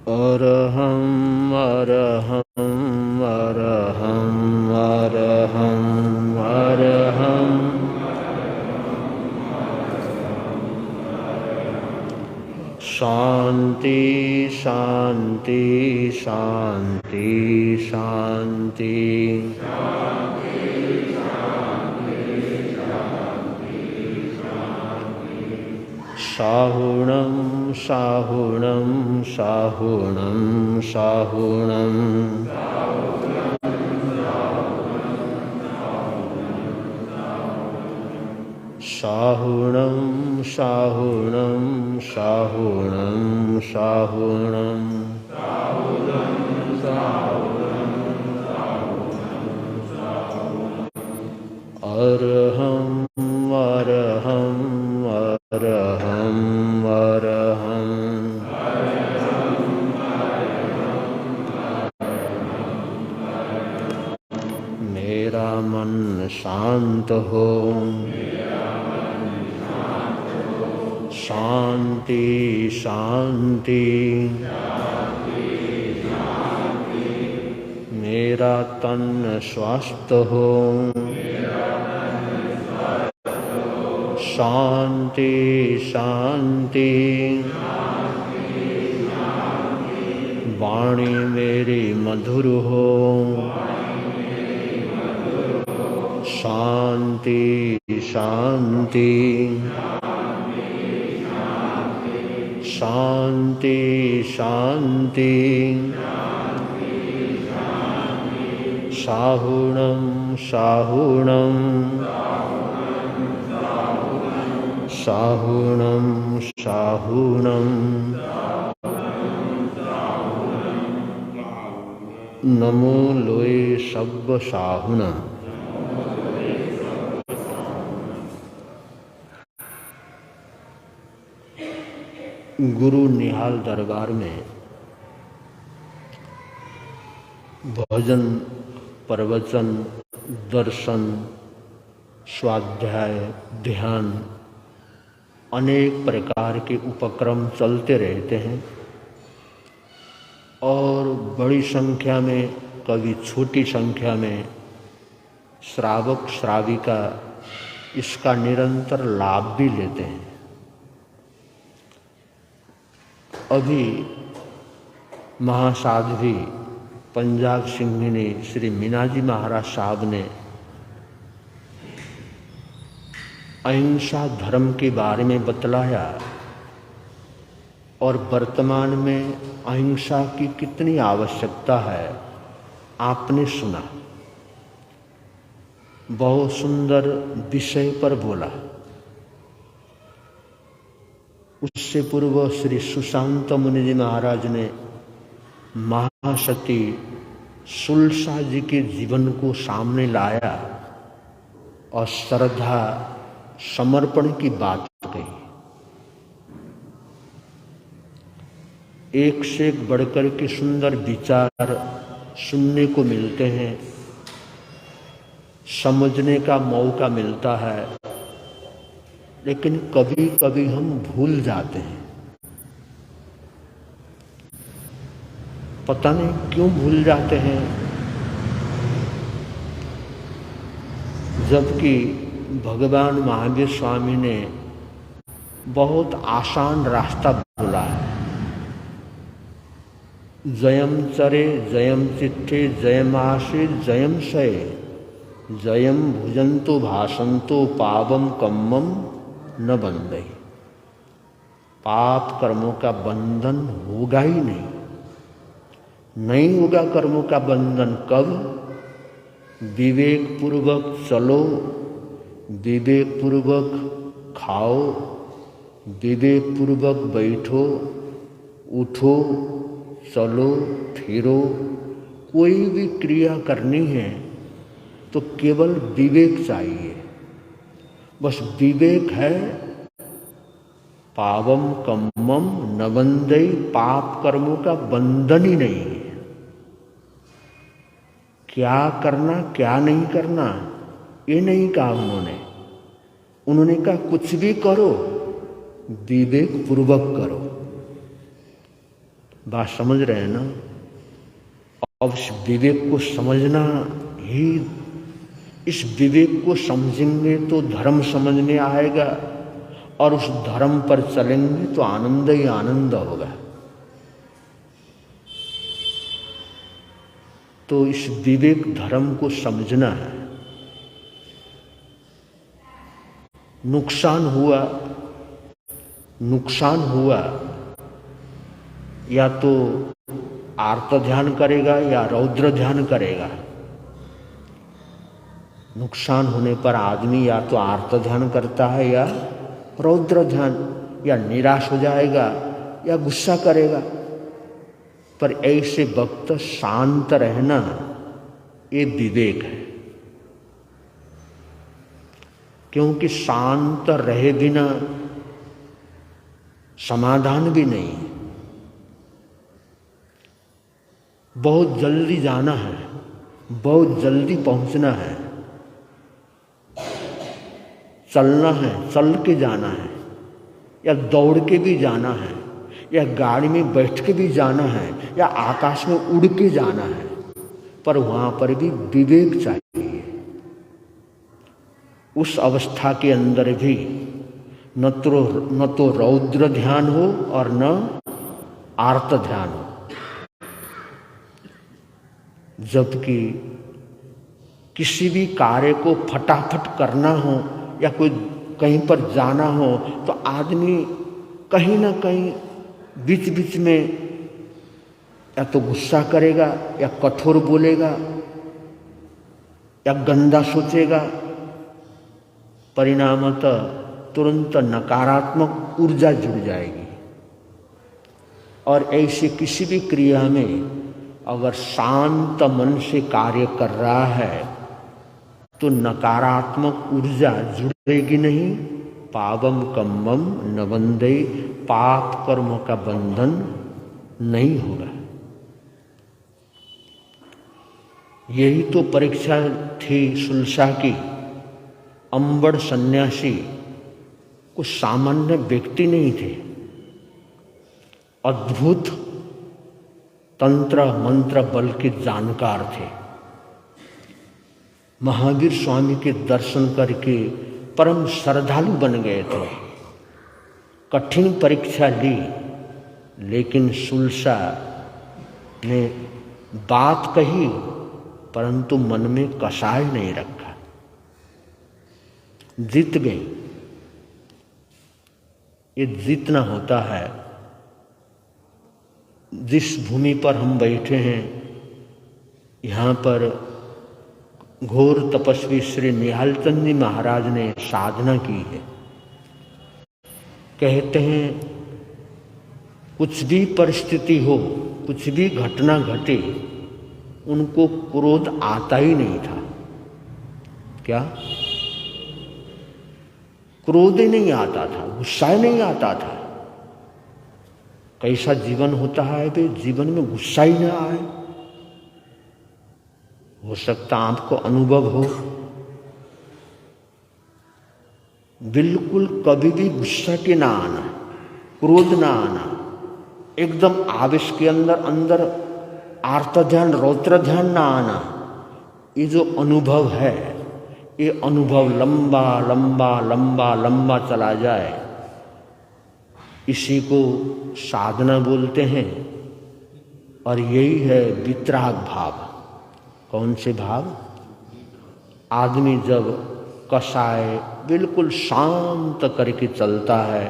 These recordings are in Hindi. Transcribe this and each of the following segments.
अरहं अरहं अरहं अरहं अरहं शांति शांति शांति शांति साहुणं साहुणं साहुणं साहुणं साहुणं साहुणं साहुणं साहुणं अरहं अरहं अरहं अरहं मेरा मन शांत हो, शांति शांति मेरा तन स्वस्थ हो, शांति शांति वाणी मेरी मधुर हो, शांति शांति शांति शांति साहुणं साहुणं साहुणं साहुणं नमो लोए सब साहुणा। गुरु निहाल दरबार में भजन, प्रवचन, दर्शन, स्वाध्याय, ध्यान अनेक प्रकार के उपक्रम चलते रहते हैं और बड़ी संख्या में, कभी छोटी संख्या में श्रावक श्राविका इसका निरंतर लाभ भी लेते हैं। अभी महासाध्वी पंजाब सिंहिनी श्री मीनाजी महाराज साहब ने अहिंसा धर्म के बारे में बतलाया और वर्तमान में अहिंसा की कितनी आवश्यकता है आपने सुना। बहुत सुंदर विषय पर बोला। उससे पूर्व श्री सुशांत मुनि जी महाराज ने महासती सुलसा जी के जीवन को सामने लाया और श्रद्धा समर्पण की बात कही। एक से एक बढ़कर के सुंदर विचार सुनने को मिलते हैं, समझने का मौका मिलता है, लेकिन कभी कभी हम भूल जाते हैं। पता नहीं क्यों भूल जाते हैं, जबकि भगवान महावीर स्वामी ने बहुत आसान रास्ता बोला है। जयम चरे जयम चिट्ठे जयमाशे जयम शये जयम भुजंतो भाषंतो पावम कम्मम न बंधे। पाप कर्मों का बंधन होगा ही नहीं, नहीं होगा कर्मों का बंधन। कब? विवेक पूर्वक चलो, विवेक पूर्वक खाओ, विवेक पूर्वक बैठो, उठो, चलो, फिरो। कोई भी क्रिया करनी है तो केवल विवेक चाहिए। बस विवेक है। पावम कम्मम न बंधई, पाप कर्मों का बंधन ही नहीं है। क्या करना क्या नहीं करना ये नहीं कहा उन्होंने कहा कुछ भी करो विवेक पूर्वक करो। बात समझ रहे हैं ना? अब इस विवेक को समझना ही, इस विवेक को समझेंगे तो धर्म समझ में आएगा, और उस धर्म पर चलेंगे तो आनंद ही आनंद होगा। तो इस विवेक धर्म को समझना है। नुकसान हुआ या तो आर्त ध्यान करेगा या रौद्र ध्यान करेगा। नुकसान होने पर आदमी या तो आर्त ध्यान करता है या रौद्र ध्यान, या निराश हो जाएगा या गुस्सा करेगा। पर ऐसे वक्त शांत रहना ये विवेक है, क्योंकि शांत रहे बिना समाधान भी नहीं। बहुत जल्दी जाना है, बहुत जल्दी पहुंचना है, चलना है, चल के जाना है, या दौड़ के भी जाना है, या गाड़ी में बैठ के भी जाना है, या आकाश में उड़ के जाना है, पर वहां पर भी विवेक चाहिए। उस अवस्था के अंदर भी न तो रौद्र ध्यान हो और न आर्त ध्यान हो। जबकि किसी भी कार्य को फटाफट करना हो या कोई कहीं पर जाना हो तो आदमी कहीं ना कहीं बीच बीच में या तो गुस्सा करेगा या कठोर बोलेगा या गंदा सोचेगा। परिणामतः तुरंत नकारात्मक ऊर्जा जुड़ जाएगी। और ऐसी किसी भी क्रिया में अगर शांत मन से कार्य कर रहा है तो नकारात्मक ऊर्जा जुड़ेगी नहीं। पावम कम्मम न बंधे, पाप कर्म का बंधन नहीं होगा। यही तो परीक्षा थी सुलसा की। अंबड़ सन्यासी कुछ सामान्य व्यक्ति नहीं थे, अद्भुत तंत्र मंत्र बल के जानकार थे। महावीर स्वामी के दर्शन करके परम श्रद्धालु बन गए थे। कठिन परीक्षा ली, लेकिन सुलसा ने बात कही परंतु मन में कसाय नहीं रखा, जीत गए। ये जीतना होता है। जिस भूमि पर हम बैठे हैं, यहाँ पर घोर तपस्वी श्री निहालचंद जी महाराज ने साधना की है। कहते हैं कुछ भी परिस्थिति हो, कुछ भी घटना घटे, उनको क्रोध आता ही नहीं था। क्या? क्रोध ही नहीं आता था, गुस्सा ही नहीं आता था। कैसा जीवन होता है बे, जीवन में गुस्सा ही ना आए? हो सकता आपको अनुभव हो। बिल्कुल कभी भी गुस्सा के ना आना, क्रोध ना आना, एकदम आवेश के अंदर आर्त ध्यान रौद्र ध्यान ना आना। ये जो अनुभव है, ये अनुभव लंबा लंबा लंबा लंबा चला जाए, इसी को साधना बोलते हैं। और यही है वितराग भाव। कौन से भाव? आदमी जब कसाय बिल्कुल शांत करके चलता है,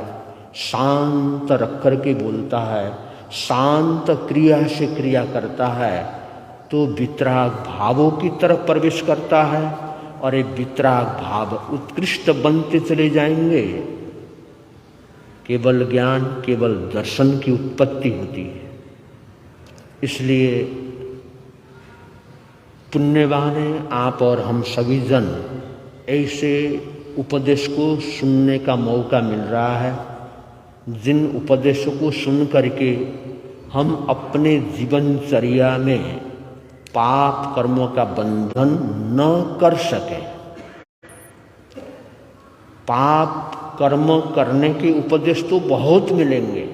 शांत रख करके बोलता है, शांत क्रिया से क्रिया करता है, तो वितराग भावों की तरफ प्रवेश करता है। और ये वितराग भाव उत्कृष्ट बनते चले जाएंगे। केवल ज्ञान, केवल दर्शन की उत्पत्ति होती है। इसलिए पुण्यवान हैं आप और हम सभी जन, ऐसे उपदेश को सुनने का मौका मिल रहा है, जिन उपदेशों को सुन करके हम अपने जीवनचर्या में पाप कर्मों का बंधन न कर सके। पाप कर्म करने के उपदेश तो बहुत मिलेंगे,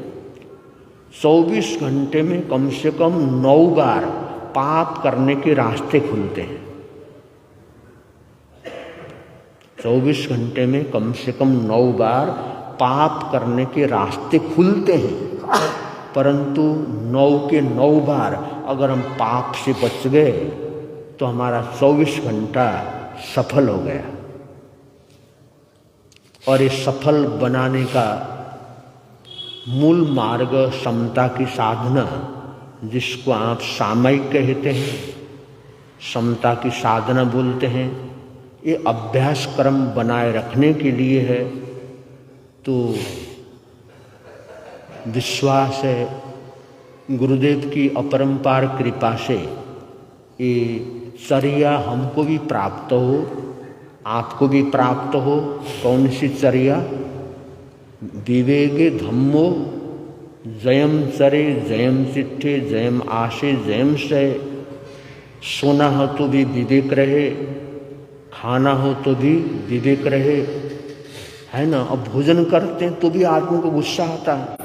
24 घंटे में कम से कम 9 बार पाप करने के रास्ते खुलते हैं। 24 घंटे में कम से कम 9 बार पाप करने के रास्ते खुलते हैं, परंतु 9 के 9 बार अगर हम पाप से बच गए तो हमारा 24 घंटा सफल हो गया। और इस सफल बनाने का मूल मार्ग समता की साधना, जिसको आप सामयिक कहते हैं, समता की साधना बोलते हैं, ये अभ्यास क्रम बनाए रखने के लिए है। तो विश्वास है गुरुदेव की अपरंपार कृपा से ये चर्या हमको भी प्राप्त हो, आपको भी प्राप्त हो। कौन सी चर्या? विवेके धम्मो जयम चरे जयम चिट्ठे जयम आशे जयम से। सोना हो तो भी विवेक रहे, खाना हो तो भी विवेक रहे, है ना। अब भोजन करते हैं तो भी आदमी को गुस्सा आता है,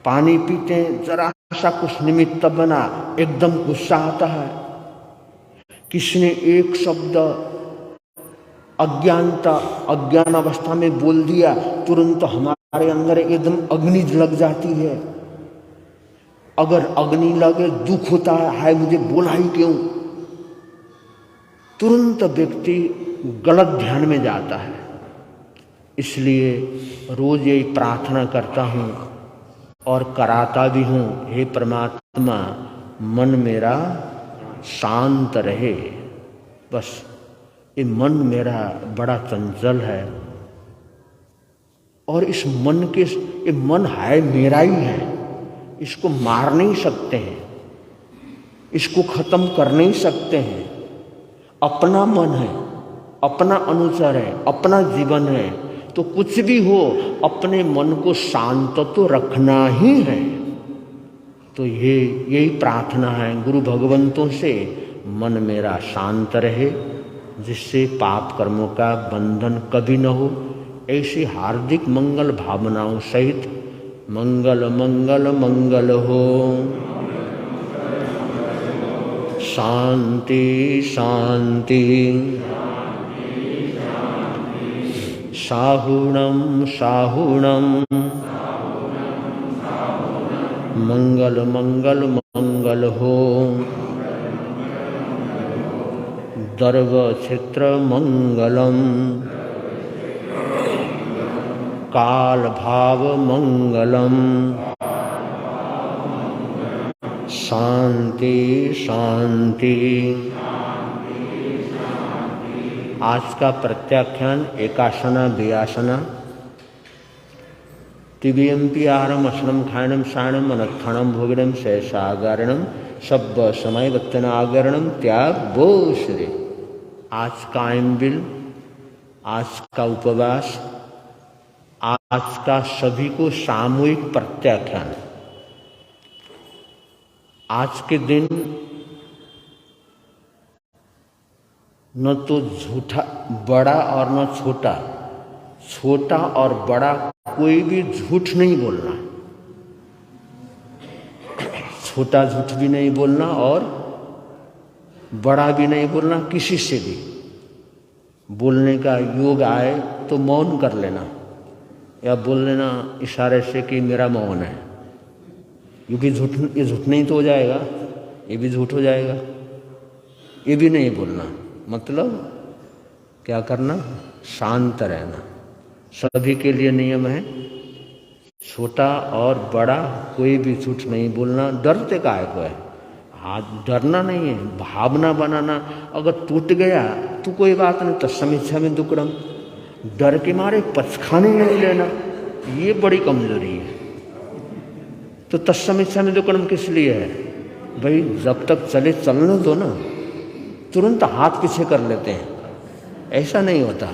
पानी पीते हैं जरा सा कुछ निमित्त बना एकदम गुस्सा आता है। किसने एक शब्द अज्ञान अवस्था में बोल दिया, तुरंत हमारे अंदर एकदम अग्नि लग जाती है। अगर अग्नि लगे दुख होता है, हाय मुझे बोला ही क्यों। तुरंत व्यक्ति गलत ध्यान में जाता है। इसलिए रोज यही प्रार्थना करता हूँ और कराता भी हूँ, हे परमात्मा मन मेरा शांत रहे। बस ये मन मेरा बड़ा चंचल है और इस मन के, ये मन है मेरा ही है, इसको मार नहीं सकते हैं, इसको खत्म कर नहीं सकते हैं। अपना मन है, अपना अनुचर है, अपना जीवन है, तो कुछ भी हो अपने मन को शांत तो रखना ही है। तो यही प्रार्थना है गुरु भगवंतों से, मन मेरा शांत रहे, जिससे पाप कर्मों का बंधन कभी न हो। ऐसी हार्दिक मंगल भावनाओं सहित मंगल मंगल मंगल हो। शांति शांति साहुणं साहुणं मंगल मंगल मंगल हो। दर्व क्षेत्र मंगलम काल भाव मंगलम शांति शांति। आज का प्रत्याख्यान एकासना वियासना तिबियम्पि आहारम असनम खायनम सायनम अनत्थानम भोगिनम शेषागारणम शब्द समय वत्तनागरणम त्याग बोश्रे। आज का एम्बिल, आज का उपवास, आज का सभी को सामूहिक प्रत्याख्यान। आज के दिन न तो झूठा बड़ा और न छोटा, छोटा और बड़ा कोई भी झूठ नहीं बोलना, छोटा झूठ भी नहीं बोलना और बड़ा भी नहीं बोलना। किसी से भी बोलने का योग आए तो मौन कर लेना या बोल लेना इशारे से कि मेरा मौन है, क्योंकि ये झूठ नहीं तो हो जाएगा, ये भी झूठ हो जाएगा। ये भी नहीं बोलना, मतलब क्या करना, शांत रहना। सभी के लिए नियम है, छोटा और बड़ा कोई भी झूठ नहीं बोलना। डरते काहे को है? हाँ, डरना नहीं है, भावना बनाना। अगर टूट गया तो कोई बात नहीं, तत्समीक्षा में दुक्कड़म। डर के मारे पचखाने नहीं लेना, ये बड़ी कमजोरी है। तो तत्समीक्षा में दुक्कड़म किस लिए है भाई? जब तक चले चलने दो ना, तुरंत हाथ पीछे कर लेते हैं, ऐसा नहीं होता।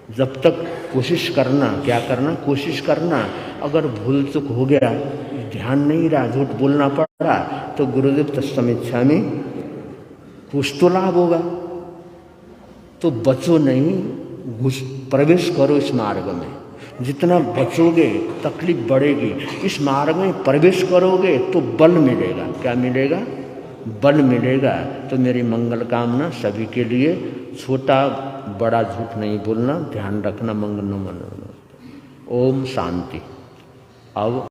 जब तक कोशिश करना, क्या करना, कोशिश करना। अगर भूल चूक हो गया, ध्यान नहीं रहा, झूठ बोलना पड़ा, तो गुरुदेव तत्समीक्षा में कुछ तो लाभ होगा। तो बचो नहीं, प्रवेश करो इस मार्ग में। जितना बचोगे तकलीफ बढ़ेगी। इस मार्ग में प्रवेश करोगे तो बल मिलेगा। क्या मिलेगा? बल मिलेगा। तो मेरी मंगल कामना सभी के लिए। छोटा बड़ा झूठ नहीं बोलना, ध्यान रखना। मंगल न मन। ओम शांति। अब